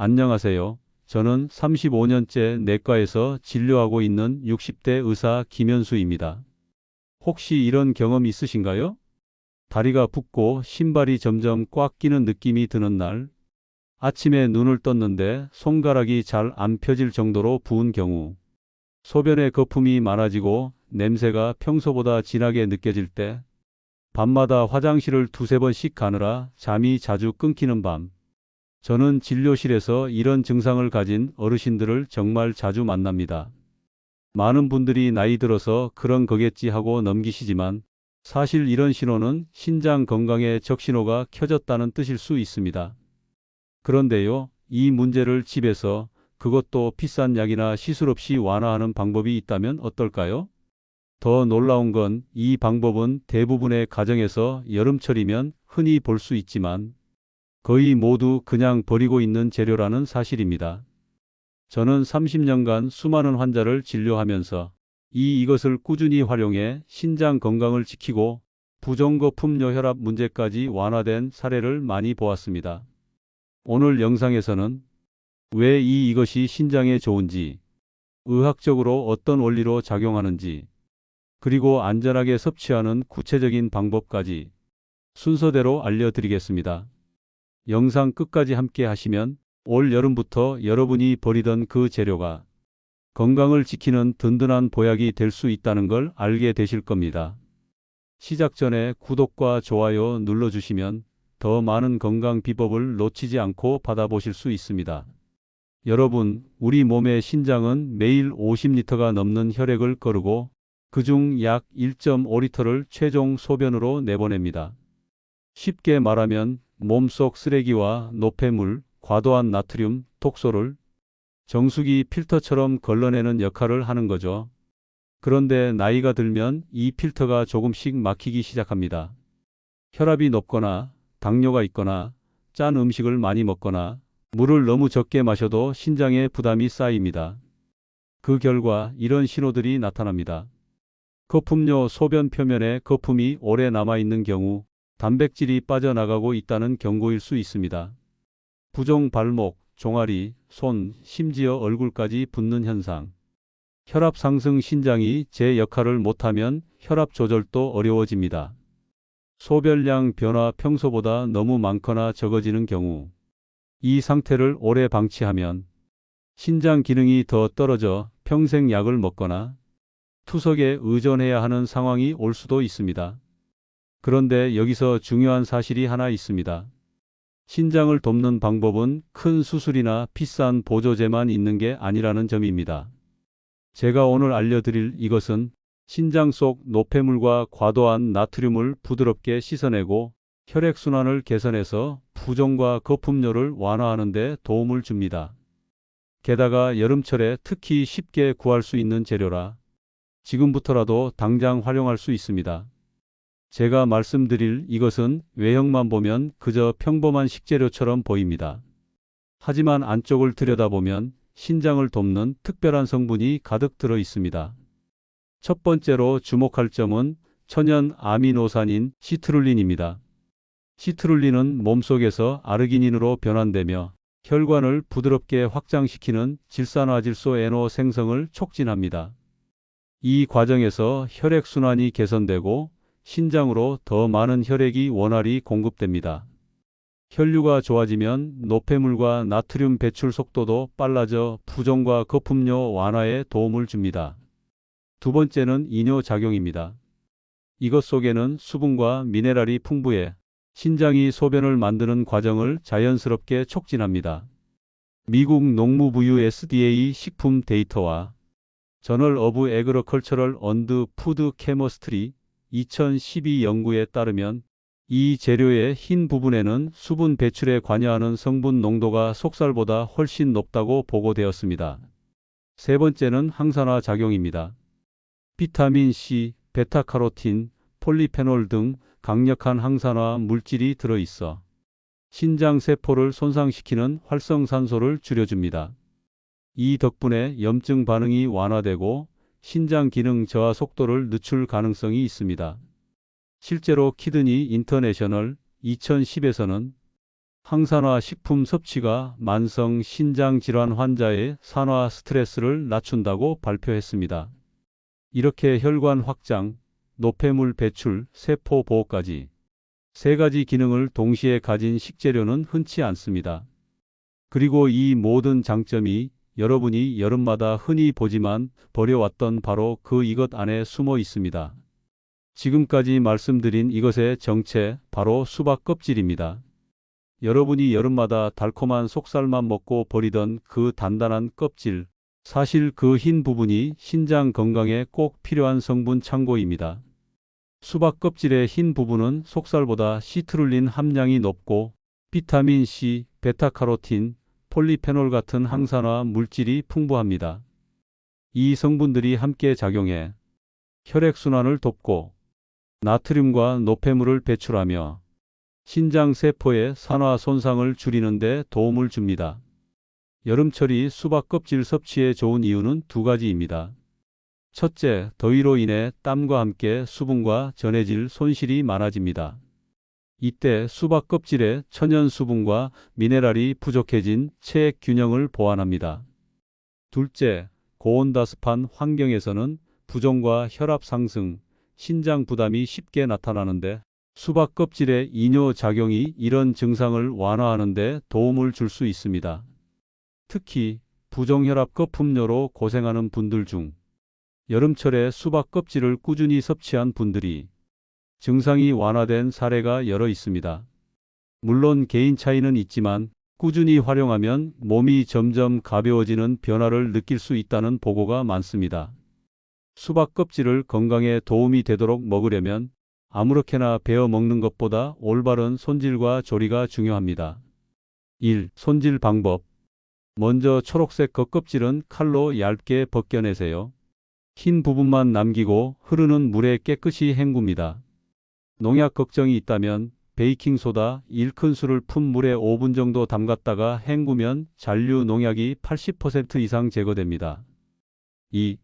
안녕하세요. 저는 35년째 내과에서 진료하고 있는 60대 의사 김현수입니다. 혹시 이런 경험 있으신가요? 다리가 붓고 신발이 점점 꽉 끼는 느낌이 드는 날, 아침에 눈을 떴는데 손가락이 잘 안 펴질 정도로 부은 경우, 소변에 거품이 많아지고 냄새가 평소보다 진하게 느껴질 때, 밤마다 화장실을 두세 번씩 가느라 잠이 자주 끊기는 밤. 저는 진료실에서 이런 증상을 가진 어르신들을 정말 자주 만납니다. 많은 분들이 나이 들어서 그런 거겠지 하고 넘기시지만 사실 이런 신호는 신장 건강에 적신호가 켜졌다는 뜻일 수 있습니다. 그런데요, 이 문제를 집에서 그것도 비싼 약이나 시술 없이 완화하는 방법이 있다면 어떨까요? 더 놀라운 건 이 방법은 대부분의 가정에서 여름철이면 흔히 볼 수 있지만 거의 모두 그냥 버리고 있는 재료라는 사실입니다. 저는 30년간 수많은 환자를 진료하면서 이것을 꾸준히 활용해 신장 건강을 지키고 부정거품 뇨혈압 문제까지 완화된 사례를 많이 보았습니다. 오늘 영상에서는 왜 이것이 신장에 좋은지, 의학적으로 어떤 원리로 작용하는지, 그리고 안전하게 섭취하는 구체적인 방법까지 순서대로 알려드리겠습니다. 영상 끝까지 함께 하시면 올 여름부터 여러분이 버리던 그 재료가 건강을 지키는 든든한 보약이 될 수 있다는 걸 알게 되실 겁니다. 시작 전에 구독과 좋아요 눌러주시면 더 많은 건강 비법을 놓치지 않고 받아보실 수 있습니다. 여러분, 우리 몸의 신장은 매일 50리터가 넘는 혈액을 거르고 그중 약 1.5리터를 최종 소변으로 내보냅니다. 쉽게 말하면 몸속 쓰레기와 노폐물, 과도한 나트륨, 독소를 정수기 필터처럼 걸러내는 역할을 하는 거죠. 그런데 나이가 들면 이 필터가 조금씩 막히기 시작합니다. 혈압이 높거나 당뇨가 있거나 짠 음식을 많이 먹거나 물을 너무 적게 마셔도 신장에 부담이 쌓입니다. 그 결과 이런 신호들이 나타납니다. 거품료 소변 표면에 거품이 오래 남아있는 경우 단백질이 빠져나가고 있다는 경고일 수 있습니다. 부종 발목, 종아리, 손, 심지어 얼굴까지 붓는 현상. 혈압 상승 신장이 제 역할을 못하면 혈압 조절도 어려워집니다. 소변량 변화 평소보다 너무 많거나 적어지는 경우. 이 상태를 오래 방치하면 신장 기능이 더 떨어져 평생 약을 먹거나 투석에 의존해야 하는 상황이 올 수도 있습니다. 그런데 여기서 중요한 사실이 하나 있습니다. 신장을 돕는 방법은 큰 수술이나 비싼 보조제만 있는 게 아니라는 점입니다. 제가 오늘 알려드릴 이것은 신장 속 노폐물과 과도한 나트륨을 부드럽게 씻어내고 혈액순환을 개선해서 부종과 거품료를 완화하는 데 도움을 줍니다. 게다가 여름철에 특히 쉽게 구할 수 있는 재료라 지금부터라도 당장 활용할 수 있습니다. 제가 말씀드릴 이것은 외형만 보면 그저 평범한 식재료처럼 보입니다. 하지만 안쪽을 들여다보면 신장을 돕는 특별한 성분이 가득 들어 있습니다. 첫 번째로 주목할 점은 천연 아미노산인 시트룰린입니다. 시트룰린은 몸속에서 아르기닌으로 변환되며 혈관을 부드럽게 확장시키는 질산화질소 NO 생성을 촉진합니다. 이 과정에서 혈액순환이 개선되고 신장으로 더 많은 혈액이 원활히 공급됩니다. 혈류가 좋아지면 노폐물과 나트륨 배출 속도도 빨라져 부종과 거품료 완화에 도움을 줍니다. 두 번째는 이뇨작용입니다. 이것 속에는 수분과 미네랄이 풍부해 신장이 소변을 만드는 과정을 자연스럽게 촉진합니다. 미국 농무부유 SDA 식품 데이터와 저널 오브 에그리컬처럴 앤드 푸드 케미스트리 2012 연구에 따르면 이 재료의 흰 부분에는 수분 배출에 관여하는 성분 농도가 속살보다 훨씬 높다고 보고되었습니다. 세 번째는 항산화 작용입니다. 비타민 C, 베타카로틴, 폴리페놀 등 강력한 항산화 물질이 들어있어 신장 세포를 손상시키는 활성산소를 줄여줍니다. 이 덕분에 염증 반응이 완화되고 신장 기능 저하 속도를 늦출 가능성이 있습니다. 실제로 키드니 인터내셔널 2010에서는 항산화 식품 섭취가 만성 신장 질환 환자의 산화 스트레스를 낮춘다고 발표했습니다. 이렇게 혈관 확장, 노폐물 배출, 세포 보호까지 세 가지 기능을 동시에 가진 식재료는 흔치 않습니다. 그리고 이 모든 장점이 여러분이 여름마다 흔히 보지만 버려왔던 바로 이것 안에 숨어 있습니다. 지금까지 말씀드린 이것의 정체, 바로 수박 껍질입니다. 여러분이 여름마다 달콤한 속살만 먹고 버리던 그 단단한 껍질, 사실 그 흰 부분이 신장 건강에 꼭 필요한 성분 창고입니다. 수박 껍질의 흰 부분은 속살보다 시트룰린 함량이 높고 비타민 C, 베타카로틴, 폴리페놀 같은 항산화 물질이 풍부합니다. 이 성분들이 함께 작용해 혈액순환을 돕고 나트륨과 노폐물을 배출하며 신장 세포의 산화 손상을 줄이는 데 도움을 줍니다. 여름철이 수박 껍질 섭취에 좋은 이유는 두 가지입니다. 첫째, 더위로 인해 땀과 함께 수분과 전해질 손실이 많아집니다. 이때 수박 껍질에 천연 수분과 미네랄이 부족해진 체액 균형을 보완합니다. 둘째, 고온다습한 환경에서는 부종과 혈압 상승, 신장 부담이 쉽게 나타나는데 수박 껍질의 이뇨 작용이 이런 증상을 완화하는 데 도움을 줄 수 있습니다. 특히 부종혈압 거품료로 고생하는 분들 중 여름철에 수박 껍질을 꾸준히 섭취한 분들이 증상이 완화된 사례가 여러 있습니다. 물론 개인 차이는 있지만 꾸준히 활용하면 몸이 점점 가벼워지는 변화를 느낄 수 있다는 보고가 많습니다. 수박 껍질을 건강에 도움이 되도록 먹으려면 아무렇게나 베어 먹는 것보다 올바른 손질과 조리가 중요합니다. 1. 손질 방법. 먼저 초록색 겉껍질은 칼로 얇게 벗겨내세요. 흰 부분만 남기고 흐르는 물에 깨끗이 헹굽니다. 농약 걱정이 있다면 베이킹소다 1큰술을 푼 물에 5분 정도 담갔다가 헹구면 잔류 농약이 80% 이상 제거됩니다. 2.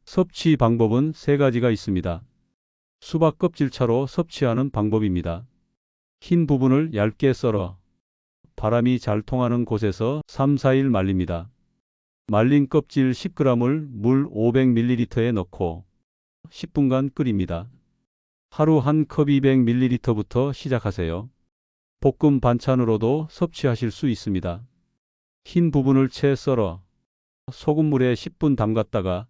섭취 방법은 세 가지가 있습니다. 수박 껍질차로 섭취하는 방법입니다. 흰 부분을 얇게 썰어 바람이 잘 통하는 곳에서 3-4일 말립니다. 말린 껍질 10g을 물 500ml에 넣고 10분간 끓입니다. 하루 한 컵 200ml부터 시작하세요. 볶음 반찬으로도 섭취하실 수 있습니다. 흰 부분을 채 썰어 소금물에 10분 담갔다가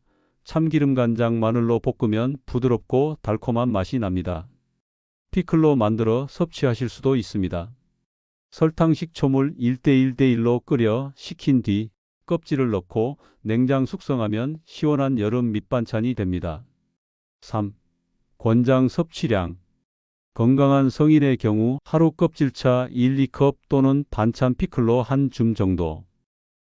참기름, 간장, 마늘로 볶으면 부드럽고 달콤한 맛이 납니다. 피클로 만들어 섭취하실 수도 있습니다. 설탕, 식초물 1:1:1로 끓여 식힌 뒤 껍질을 넣고 냉장 숙성하면 시원한 여름 밑반찬이 됩니다. 3. 권장 섭취량. 건강한 성인의 경우 하루 껍질차 1-2컵 또는 반찬 피클로 한 줌 정도.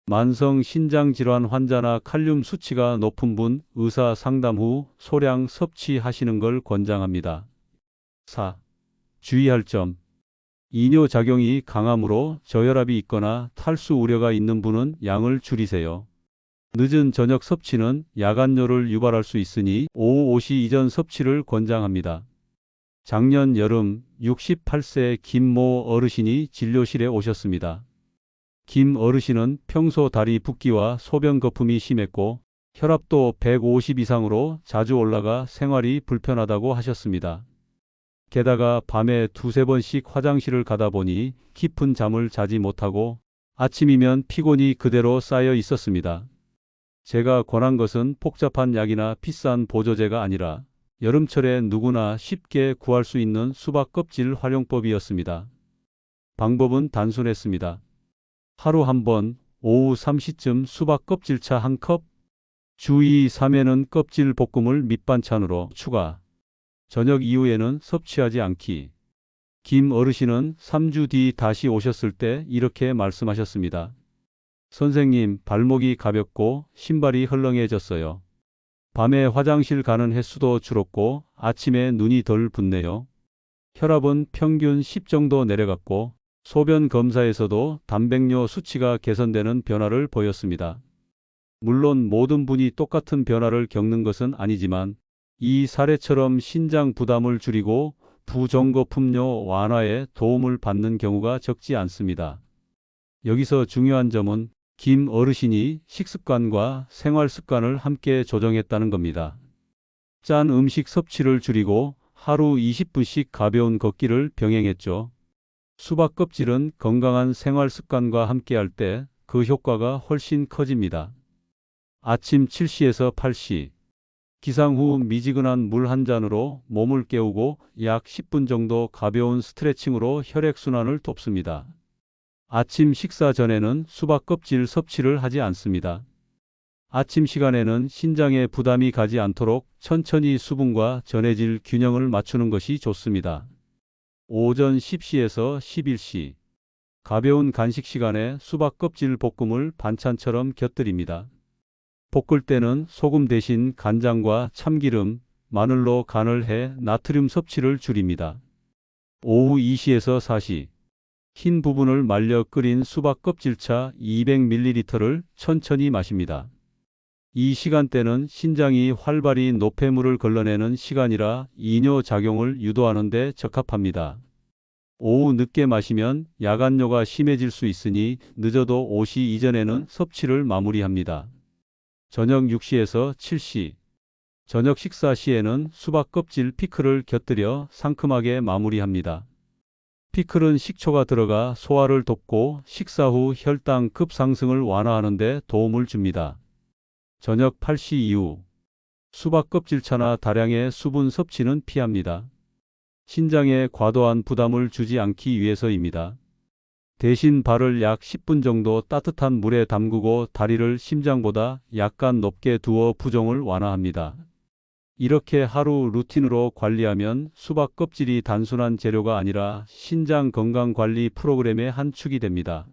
만성 신장질환 환자나 칼륨 수치가 높은 분, 의사 상담 후 소량 섭취하시는 걸 권장합니다. 4. 주의할 점. 이뇨작용이 강하므로 저혈압이 있거나 탈수 우려가 있는 분은 양을 줄이세요. 늦은 저녁 섭취는 야간뇨를 유발할 수 있으니 오후 5시 이전 섭취를 권장합니다. 작년 여름 68세 김모 어르신이 진료실에 오셨습니다. 김 어르신은 평소 다리 붓기와 소변 거품이 심했고 혈압도 150 이상으로 자주 올라가 생활이 불편하다고 하셨습니다. 게다가 밤에 2-3번씩 화장실을 가다 보니 깊은 잠을 자지 못하고 아침이면 피곤이 그대로 쌓여 있었습니다. 제가 권한 것은 복잡한 약이나 비싼 보조제가 아니라 여름철에 누구나 쉽게 구할 수 있는 수박 껍질 활용법이었습니다. 방법은 단순했습니다. 하루 한 번, 오후 3시쯤 수박 껍질차 1컵, 주 2-3회는 껍질 볶음을 밑반찬으로 추가, 저녁 이후에는 섭취하지 않기. 김 어르신은 3주 뒤 다시 오셨을 때 이렇게 말씀하셨습니다. 선생님, 발목이 가볍고 신발이 헐렁해졌어요. 밤에 화장실 가는 횟수도 줄었고 아침에 눈이 덜 붓네요. 혈압은 평균 10 정도 내려갔고 소변 검사에서도 단백뇨 수치가 개선되는 변화를 보였습니다. 물론 모든 분이 똑같은 변화를 겪는 것은 아니지만 이 사례처럼 신장 부담을 줄이고 부정거품료 완화에 도움을 받는 경우가 적지 않습니다. 여기서 중요한 점은 김 어르신이 식습관과 생활 습관을 함께 조정했다는 겁니다. 짠 음식 섭취를 줄이고 하루 20분씩 가벼운 걷기를 병행했죠. 수박 껍질은 건강한 생활 습관과 함께할 때 그 효과가 훨씬 커집니다. 아침 7시에서 8시. 기상 후 미지근한 물 한 잔으로 몸을 깨우고 약 10분 정도 가벼운 스트레칭으로 혈액순환을 돕습니다. 아침 식사 전에는 수박 껍질 섭취를 하지 않습니다. 아침 시간에는 신장에 부담이 가지 않도록 천천히 수분과 전해질 균형을 맞추는 것이 좋습니다. 오전 10시에서 11시. 가벼운 간식 시간에 수박 껍질 볶음을 반찬처럼 곁들입니다. 볶을 때는 소금 대신 간장과 참기름, 마늘로 간을 해 나트륨 섭취를 줄입니다. 오후 2시에서 4시. 흰 부분을 말려 끓인 수박 껍질차 200ml를 천천히 마십니다. 이 시간대는 신장이 활발히 노폐물을 걸러내는 시간이라 이뇨 작용을 유도하는 데 적합합니다. 오후 늦게 마시면 야간뇨가 심해질 수 있으니 늦어도 5시 이전에는 섭취를 마무리합니다. 저녁 6시에서 7시. 저녁 식사 시에는 수박 껍질 피클을 곁들여 상큼하게 마무리합니다. 피클은 식초가 들어가 소화를 돕고 식사 후 혈당 급상승을 완화하는 데 도움을 줍니다. 저녁 8시 이후. 수박 껍질차나 다량의 수분 섭취는 피합니다. 신장에 과도한 부담을 주지 않기 위해서입니다. 대신 발을 약 10분 정도 따뜻한 물에 담그고 다리를 심장보다 약간 높게 두어 부종을 완화합니다. 이렇게 하루 루틴으로 관리하면 수박 껍질이 단순한 재료가 아니라 신장 건강 관리 프로그램의 한 축이 됩니다.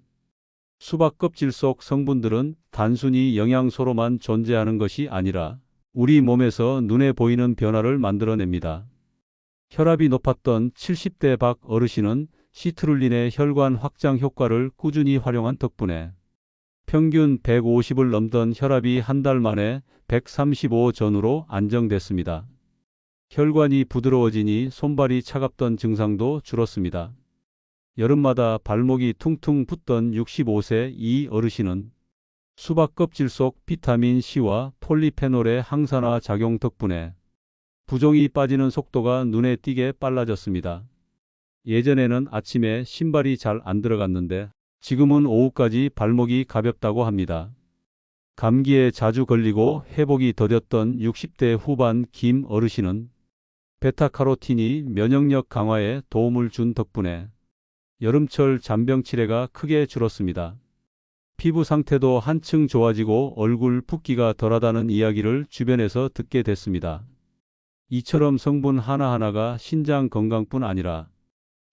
수박 껍질 속 성분들은 단순히 영양소로만 존재하는 것이 아니라 우리 몸에서 눈에 보이는 변화를 만들어냅니다. 혈압이 높았던 70대 박 어르신은 시트룰린의 혈관 확장 효과를 꾸준히 활용한 덕분에 평균 150을 넘던 혈압이 한 달 만에 135 전후로 안정됐습니다. 혈관이 부드러워지니 손발이 차갑던 증상도 줄었습니다. 여름마다 발목이 퉁퉁 붓던 65세 이 어르신은 수박 껍질 속 비타민 C와 폴리페놀의 항산화 작용 덕분에 부종이 빠지는 속도가 눈에 띄게 빨라졌습니다. 예전에는 아침에 신발이 잘 안 들어갔는데 지금은 오후까지 발목이 가볍다고 합니다. 감기에 자주 걸리고 회복이 더뎠던 60대 후반 김 어르신은 베타카로틴이 면역력 강화에 도움을 준 덕분에 여름철 잔병 치레가 크게 줄었습니다. 피부 상태도 한층 좋아지고 얼굴 붓기가 덜하다는 이야기를 주변에서 듣게 됐습니다. 이처럼 성분 하나하나가 신장 건강뿐 아니라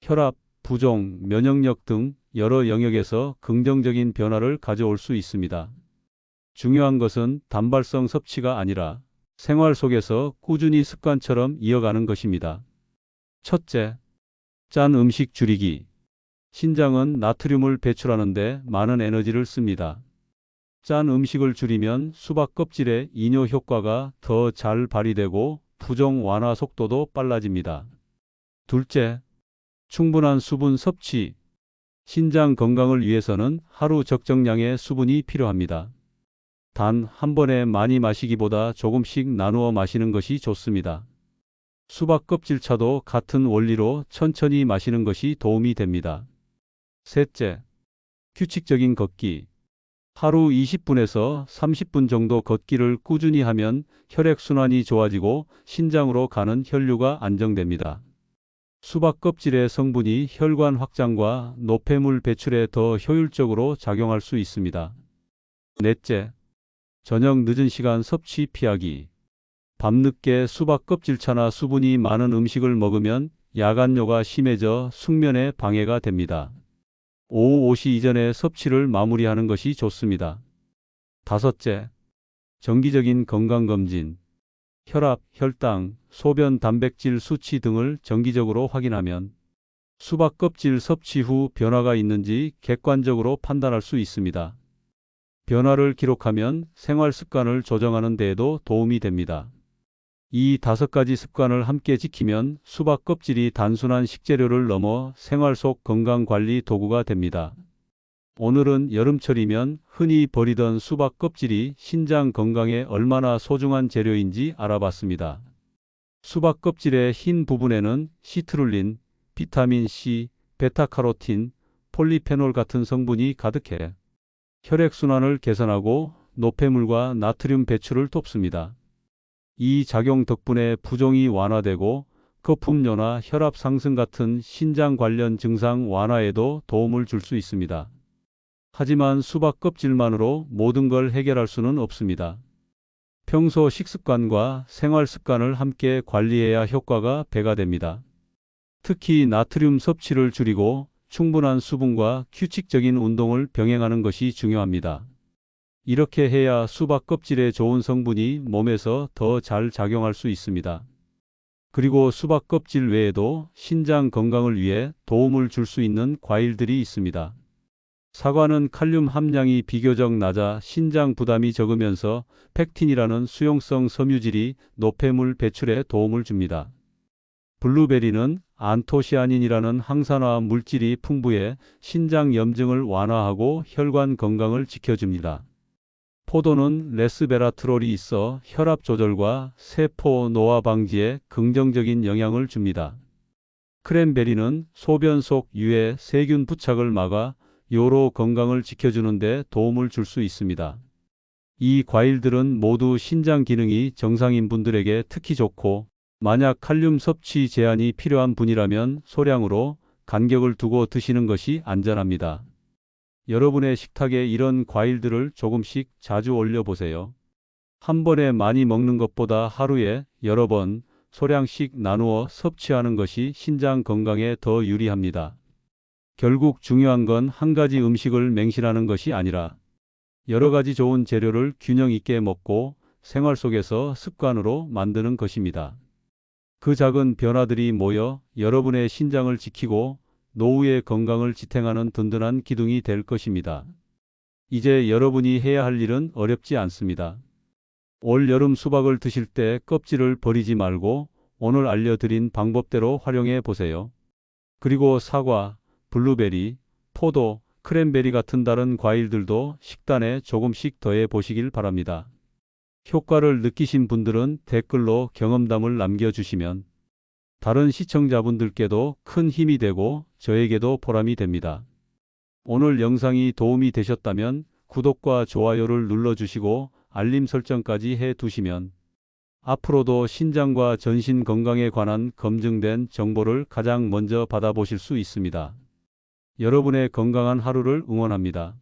혈압, 부종, 면역력 등 여러 영역에서 긍정적인 변화를 가져올 수 있습니다. 중요한 것은 단발성 섭취가 아니라 생활 속에서 꾸준히 습관처럼 이어가는 것입니다. 첫째, 짠 음식 줄이기. 신장은 나트륨을 배출하는데 많은 에너지를 씁니다. 짠 음식을 줄이면 수박 껍질의 이뇨 효과가 더 잘 발휘되고 부종 완화 속도도 빨라집니다. 둘째, 충분한 수분 섭취. 신장 건강을 위해서는 하루 적정량의 수분이 필요합니다. 단 한 번에 많이 마시기보다 조금씩 나누어 마시는 것이 좋습니다. 수박 껍질 차도 같은 원리로 천천히 마시는 것이 도움이 됩니다. 셋째, 규칙적인 걷기. 하루 20분에서 30분 정도 걷기를 꾸준히 하면 혈액순환이 좋아지고 신장으로 가는 혈류가 안정됩니다. 수박 껍질의 성분이 혈관 확장과 노폐물 배출에 더 효율적으로 작용할 수 있습니다. 넷째, 저녁 늦은 시간 섭취 피하기. 밤늦게 수박 껍질차나 수분이 많은 음식을 먹으면 야간뇨가 심해져 숙면에 방해가 됩니다. 오후 5시 이전에 섭취를 마무리하는 것이 좋습니다. 다섯째, 정기적인 건강검진. 혈압, 혈당, 소변 단백질 수치 등을 정기적으로 확인하면 수박 껍질 섭취 후 변화가 있는지 객관적으로 판단할 수 있습니다. 변화를 기록하면 생활 습관을 조정하는 데에도 도움이 됩니다. 이 5가지 습관을 함께 지키면 수박 껍질이 단순한 식재료를 넘어 생활 속 건강관리 도구가 됩니다. 오늘은 여름철이면 흔히 버리던 수박 껍질이 신장 건강에 얼마나 소중한 재료인지 알아봤습니다. 수박 껍질의 흰 부분에는 시트룰린, 비타민 C, 베타카로틴, 폴리페놀 같은 성분이 가득해 혈액순환을 개선하고 노폐물과 나트륨 배출을 돕습니다. 이 작용 덕분에 부종이 완화되고 거품료나 혈압 상승 같은 신장 관련 증상 완화에도 도움을 줄 수 있습니다. 하지만 수박 껍질만으로 모든 걸 해결할 수는 없습니다. 평소 식습관과 생활 습관을 함께 관리해야 효과가 배가 됩니다. 특히 나트륨 섭취를 줄이고 충분한 수분과 규칙적인 운동을 병행하는 것이 중요합니다. 이렇게 해야 수박 껍질에 좋은 성분이 몸에서 더 잘 작용할 수 있습니다. 그리고 수박 껍질 외에도 신장 건강을 위해 도움을 줄 수 있는 과일들이 있습니다. 사과는 칼륨 함량이 비교적 낮아 신장 부담이 적으면서 펙틴이라는 수용성 섬유질이 노폐물 배출에 도움을 줍니다. 블루베리는 안토시아닌이라는 항산화 물질이 풍부해 신장 염증을 완화하고 혈관 건강을 지켜줍니다. 포도는 레스베라트롤이 있어 혈압 조절과 세포 노화 방지에 긍정적인 영향을 줍니다. 크랜베리는 소변 속 유해 세균 부착을 막아 요로 건강을 지켜주는 데 도움을 줄 수 있습니다. 이 과일들은 모두 신장 기능이 정상인 분들에게 특히 좋고, 만약 칼륨 섭취 제한이 필요한 분이라면 소량으로 간격을 두고 드시는 것이 안전합니다. 여러분의 식탁에 이런 과일들을 조금씩 자주 올려보세요. 한 번에 많이 먹는 것보다 하루에 여러 번 소량씩 나누어 섭취하는 것이 신장 건강에 더 유리합니다. 결국 중요한 건 한 가지 음식을 맹신하는 것이 아니라 여러 가지 좋은 재료를 균형 있게 먹고 생활 속에서 습관으로 만드는 것입니다. 그 작은 변화들이 모여 여러분의 신장을 지키고 노후의 건강을 지탱하는 든든한 기둥이 될 것입니다. 이제 여러분이 해야 할 일은 어렵지 않습니다. 올 여름 수박을 드실 때 껍질을 버리지 말고 오늘 알려드린 방법대로 활용해 보세요. 그리고 사과, 블루베리, 포도, 크랜베리 같은 다른 과일들도 식단에 조금씩 더해 보시길 바랍니다. 효과를 느끼신 분들은 댓글로 경험담을 남겨주시면 다른 시청자분들께도 큰 힘이 되고 저에게도 보람이 됩니다. 오늘 영상이 도움이 되셨다면 구독과 좋아요를 눌러주시고 알림 설정까지 해 두시면 앞으로도 신장과 전신 건강에 관한 검증된 정보를 가장 먼저 받아보실 수 있습니다. 여러분의 건강한 하루를 응원합니다.